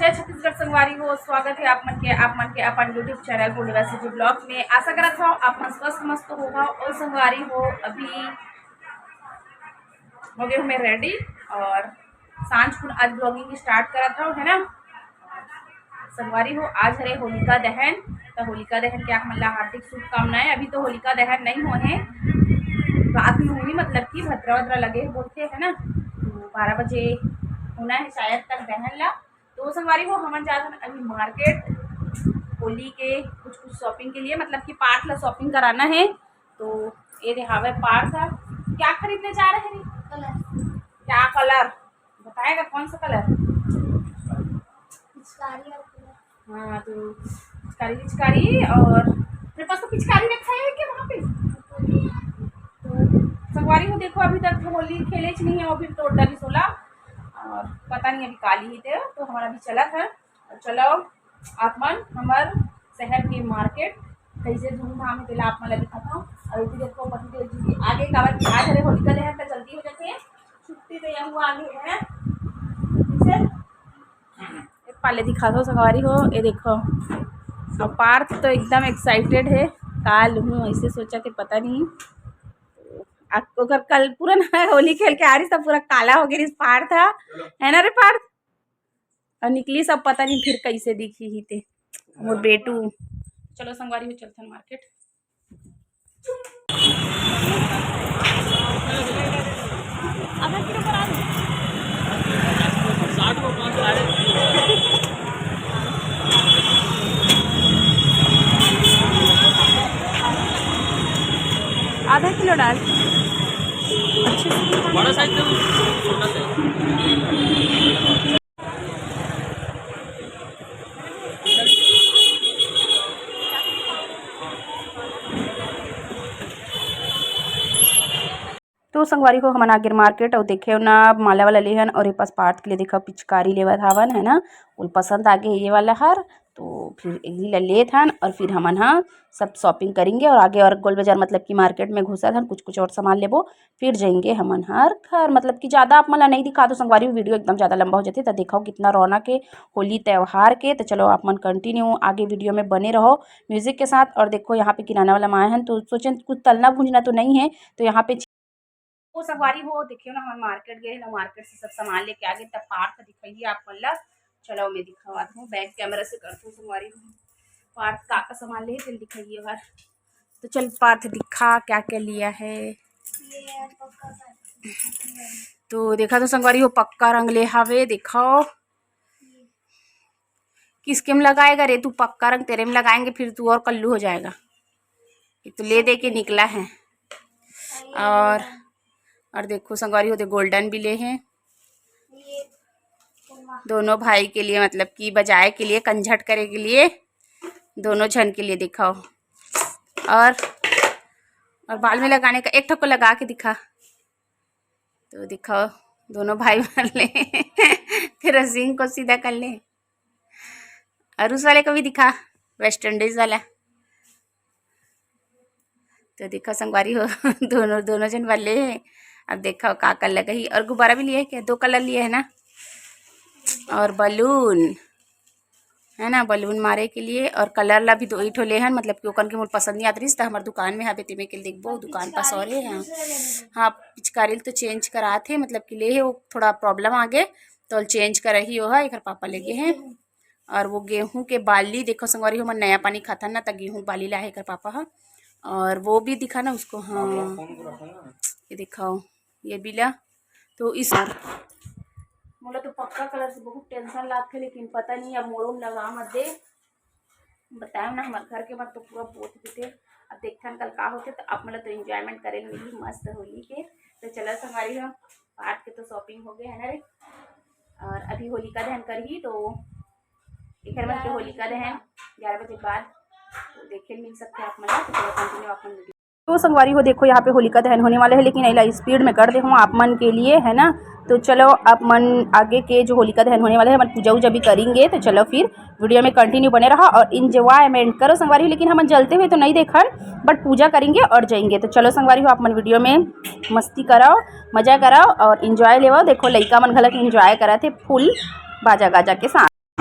जय छत्तीसगढ़ संगवारी हो। स्वागत है आप मन के अपन यूट्यूब चैनल यूनिवर्सिटी ब्लॉग में। आशा करत हो आप मन स्वस्थ मस्त होगा और संगवारी हो। अभी हो गए मैं रेडी और सांझ को आज ब्लॉगिंग स्टार्ट करत हो, है ना संगवारी हो। आज हरे होलिका दहन, तो होलिका दहन के आप मन ला हार्दिक शुभकामनाएं। अभी तो होलिका दहन नहीं हुए, रात में हुई, मतलब कि भद्रा वद्रा लगे बोलते है ना, तो 12 बजे होना है शायद तक दहन ला। तो संगवारी हो हमन जाते हैं अभी मार्केट होली के कुछ शॉपिंग के लिए, मतलब कि पार्थ ला शॉपिंग कराना है। तो ये दिखावे पार्थ क्या खरीदने जा रहे हैं? कलर। क्या कलर बताएगा? कौन सा कलर? पिचकारी। हाँ तो पिचकारी और मेरे पास तो पिचकारी रखा है क्या वहाँ पे? तो संगवारी हो देखो अभी तक होली खेले नहीं है, अभी तो डरी सोला और पता नहीं अभी काली ही थे। तो हमारा अभी चला था, चलो आप मन हमार शहर के मार्केट कैसे धूमधाम है आप मन दिखाता हूँ। और भी देखो पतिदेव जी की आगे कावर की आज हरे होलिका दहन तो जल्दी हो जाते हैं, छुट्टी तो यहाँ हुआ आगे है एक पाले दिखा दो संगवारी हो। ये देखो और पार्थ तो एकदम एक्साइटेड है, काल हूँ ऐसे सोचा थे पता नहीं अगर कल पूरा ना होली खेल के आ रही सब पूरा काला हो गया पार्थ था, है ना रे पार्थ? और निकली सब पता नहीं फिर कैसे दिखी ही थे वो बेटू। चलो संगवारी में चलते हैं मार्केट। आधा किलो डाल अच्छे बड़ा साइज छोटा तो संगवारी को हमन आगे मार्केट और देखे ना माला वाला लेहन और ये पास पार्थ के लिए देखा पिचकारी लेवत हवन, है ना उल पसंद आगे ये वाला हर। तो फिर एक ले थन और फिर हमन हाँ सब शॉपिंग करेंगे और आगे और गोल बाजार मतलब कि मार्केट में घुसा थन कुछ और सामान लेबो फिर जाएंगे हमन हर घर। मतलब कि ज़्यादा आप मला नहीं दिखा दो संगवारी, वीडियो एकदम ज़्यादा लंबा हो जाते तो दिखाओ कितना रौनक है होली त्यौहार के। तो चलो आप मन कंटिन्यू आगे वीडियो में बने रहो म्यूज़िक के साथ। और देखो यहाँ पे किराना वाला माए हैं तो सोचें कुछ तलना भूंजना तो नहीं है, तो यहाँ पे वो संगवारी हो देखियो ना हम मार्केट गए ना, मार्केट से सब सामान लेके आ गए। तब पार्थ दिखाइए आप मन ला, चलो मैं दिखावाती हूँ बैक कैमरा से करती हूँ संगवारी हो। पार्थ का सामान ले चल दिखाइए हर। तो चल पार्थ दिखा क्या क्या लिया है। तो देखा तो संगवारी हो पक्का रंग ले हावे, दिखाओ किसके में लगाएगा रे तू? पक्का रंग तेरे में लगाएंगे फिर तू और कल्लू हो जाएगा। ये तो ले दे के निकला है। और देखो संगवारी होते गोल्डन भी ले हैं दोनों भाई के लिए, मतलब कि बजाए के लिए कंझट करे के लिए दोनों जन के लिए दिखाओ। और बाल में लगाने का एक ठो को लगा के दिखा, तो दिखाओ दोनों भाई वाले फिर सिंह को सीधा कर ले। और उस वाले को भी दिखा वेस्ट इंडीज वाला, तो देखो संगवारी हो दोनों जन वाले हैं। अब देखो का कलर लगा और गुब्बारा भी लिए है क्या? 2 कलर लिए है ना, और बलून है ना, बलून मारे के लिए। और कलर ला भी 2 ही ठो ले हैं, मतलब कि ओकन के मोर पसंद नहीं आत रही तो हमारे दुकान में यहाँ पे तिमे के देखबो दुकान पास और है। हाँ पिचकारी तो चेंज करा थे, मतलब कि ले है वो थोड़ा प्रॉब्लम आ गए तो चेंज कर ही हो है। एक पापा ले गए हैं। और वो गेहूं के बाली देखो संगवारी हो, मैं नया पानी खाता ना तो गेहूं बाली ला है कर पापा हा। और वो भी दिखा ना उसको, हाँ ये दिखाओ ये भी ला। तो इस मोला तो पक्का कलर से बहुत टेंशन लागते, लेकिन पता नहीं अब मोरों लगा मत दे बताओ ना हमारे घर के मत तो पूरा पोत देते। अब देखन कल का होते तो अब मतलब तो एंजॉयमेंट करे मिली मस्त होली के। तो चलो संगवारी हो पार्ट के तो शॉपिंग हो गए है ना रे, और अभी होलिका दहन कर ही तो एक मन के होलिका दहन 11 बजे बाद तो देखे मिल सकते हैं आप मला। तो चलो कंटिन्यू आप मन। तो संगवारी हो देखो यहाँ पे होलिका दहन होने वाला है, लेकिन इला स्पीड में कर दे हूँ आप मन के लिए, है ना। तो चलो आप मन आगे के जो होलिका दहन होने वाला है हम पूजा वूजा भी करेंगे। तो चलो फिर वीडियो में कंटिन्यू बने रहा और इंजॉयमेंट करो संगवारी। लेकिन हम जलते हुए तो नहीं देखन, बट पूजा करेंगे और जाएंगे। तो चलो संगवारी हो आप मन वीडियो में मस्ती कराओ, मजा कराओ और इन्जॉय लेवाओ। देखो लइका मन घलक इन्जॉय करा थे फुल बाजा गाजा के साथ।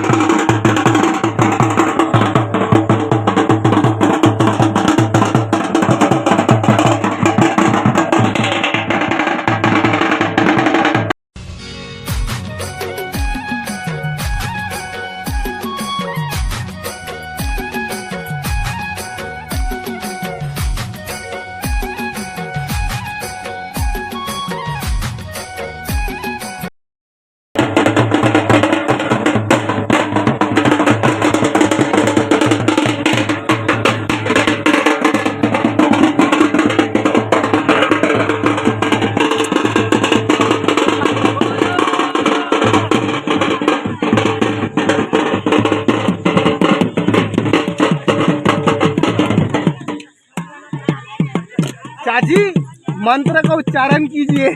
चाची मंत्र का उच्चारण कीजिए।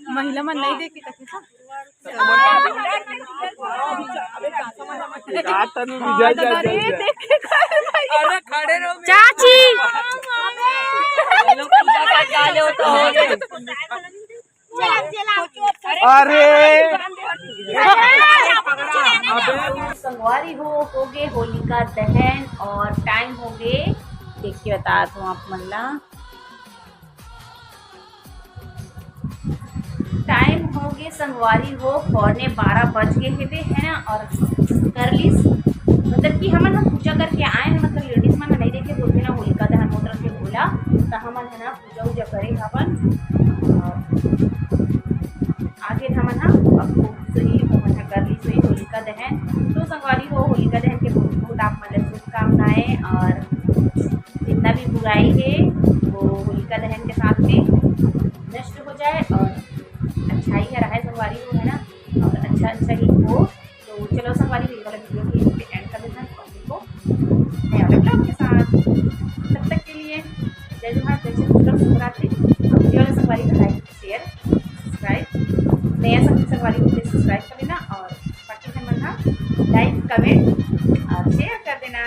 महिला मन नहीं देखी चाची अरे संगवारी हो गए होलिका दहन और टाइम हो गए, देख के बता दूँ आप मल्ला, टाइम हो गए संगवारी हो 12:15 बज गए हेबे है ना। और कर लीस मतलब कि हमन पूजा करके आए हैं, मतलब लेडीज मन नहीं देखे बोलते ना होलिका दहन मोटर के बोला, तो हमन है ना पूजा उजा करे हवन आगे हमन अब सही हमन कर ली सही होलिका दहन। तो संगवारी हो होलिका दहन के बहुत बहुत आप मन शुभकामनाएं, और जितना भी बुराई है वो होलिका दहन के साथ में नष्ट हो जाए और अच्छाई है रहा संगवारी हो है ना, और अच्छा ही हो। तो चलो संगवारी ये वाला वीडियो की एंड कर देते हैं को नए वाले ब्लॉग के साथ। तब तक के लिए जय जोहार, जय शिवरात्रि। वीडियो वाले संगवारी को लाइक शेयर सब्सक्राइब, नया संगवारी को सब्सक्राइब कर देना और बाकी से मन लाइक कमेंट और शेयर कर देना।